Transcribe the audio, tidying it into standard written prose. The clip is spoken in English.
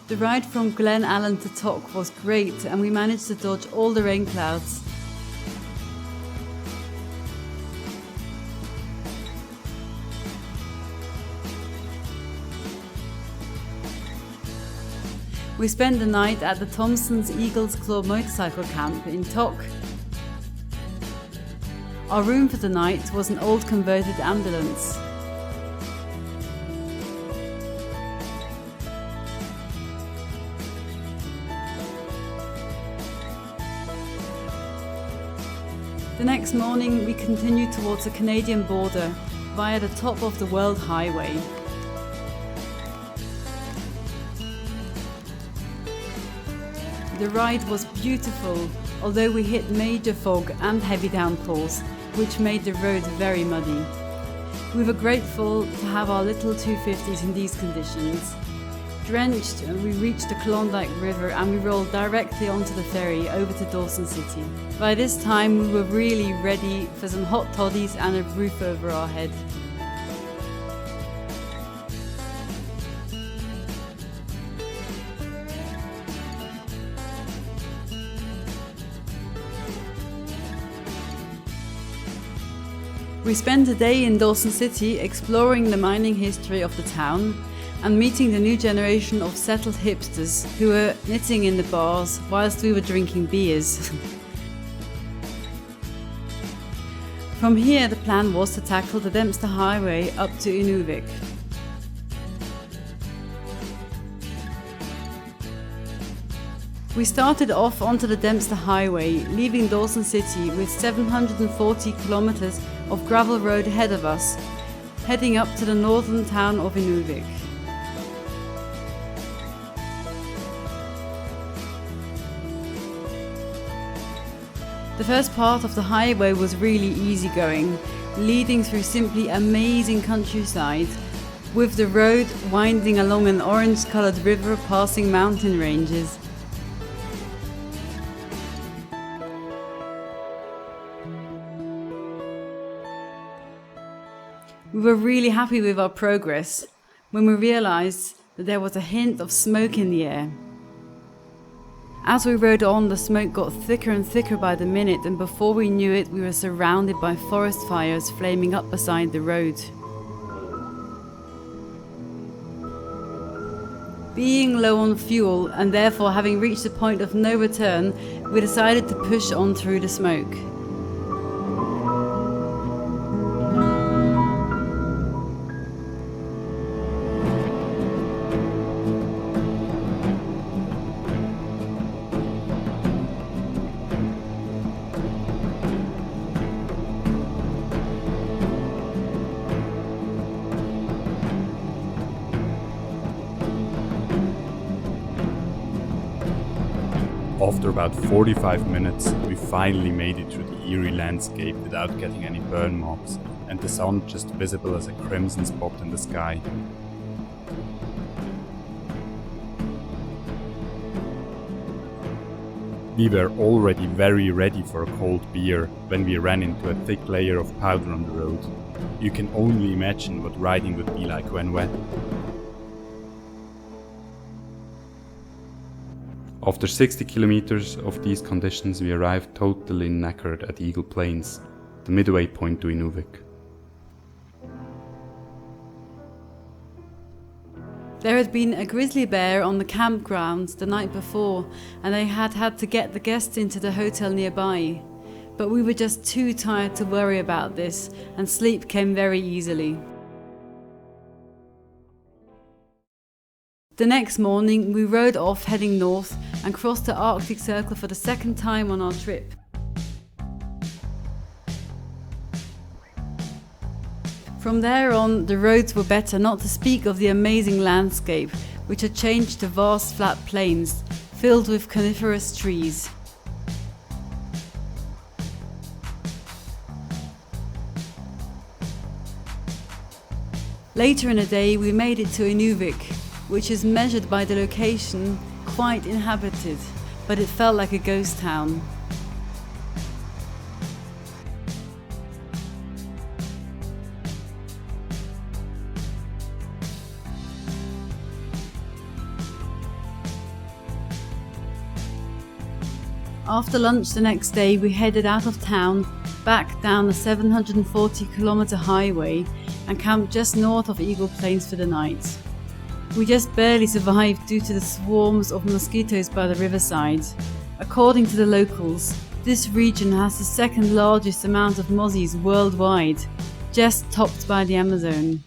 The ride from Glen Allen to Tok was great and we managed to dodge all the rain clouds. We spent the night at the Thompson's Eagle's Claw motorcycle camp in Tok. Our room for the night was an old converted ambulance. The next morning we continued towards the Canadian border via the top of the World Highway. The ride was beautiful, although we hit major fog and heavy downpours, which made the road very muddy. We were grateful to have our little 250s in these conditions. Drenched, we reached the Klondike River and we rolled directly onto the ferry over to Dawson City. By this time we were really ready for some hot toddies and a roof over our head. We spent a day in Dawson City exploring the mining history of the town and meeting the new generation of settled hipsters who were knitting in the bars whilst we were drinking beers. From here the plan was to tackle the Dempster highway up to Inuvik. We started off onto the Dempster highway, leaving Dawson City with 740 kilometers of gravel road ahead of us, heading up to the northern town of Inuvik. The first part of the highway was really easygoing, leading through simply amazing countryside, with the road winding along an orange-coloured river passing mountain ranges. We were really happy with our progress when we realised that there was a hint of smoke in the air. As we rode on, the smoke got thicker and thicker by the minute, and before we knew it, we were surrounded by forest fires flaming up beside the road. Being low on fuel, and therefore having reached a point of no return, we decided to push on through the smoke. After about 45 minutes, we finally made it through the eerie landscape without getting any burn marks, and the sun just visible as a crimson spot in the sky. We were already very ready for a cold beer when we ran into a thick layer of powder on the road. You can only imagine what riding would be like when wet. After 60 kilometers of these conditions, we arrived totally knackered at Eagle Plains, the midway point to Inuvik. There had been a grizzly bear on the campground the night before, and they had to get the guests into the hotel nearby. But we were just too tired to worry about this, and sleep came very easily. The next morning, we rode off heading north and crossed the Arctic Circle for the second time on our trip. From there on, the roads were better, not to speak of the amazing landscape, which had changed to vast flat plains filled with coniferous trees. Later in the day, we made it to Inuvik, which is measured by the location quite inhabited, but it felt like a ghost town. After lunch the next day, we headed out of town, back down the 740-kilometer highway, and camped just north of Eagle Plains for the night. We just barely survived due to the swarms of mosquitoes by the riverside. According to the locals, this region has the second largest amount of mozzies worldwide, just topped by the Amazon.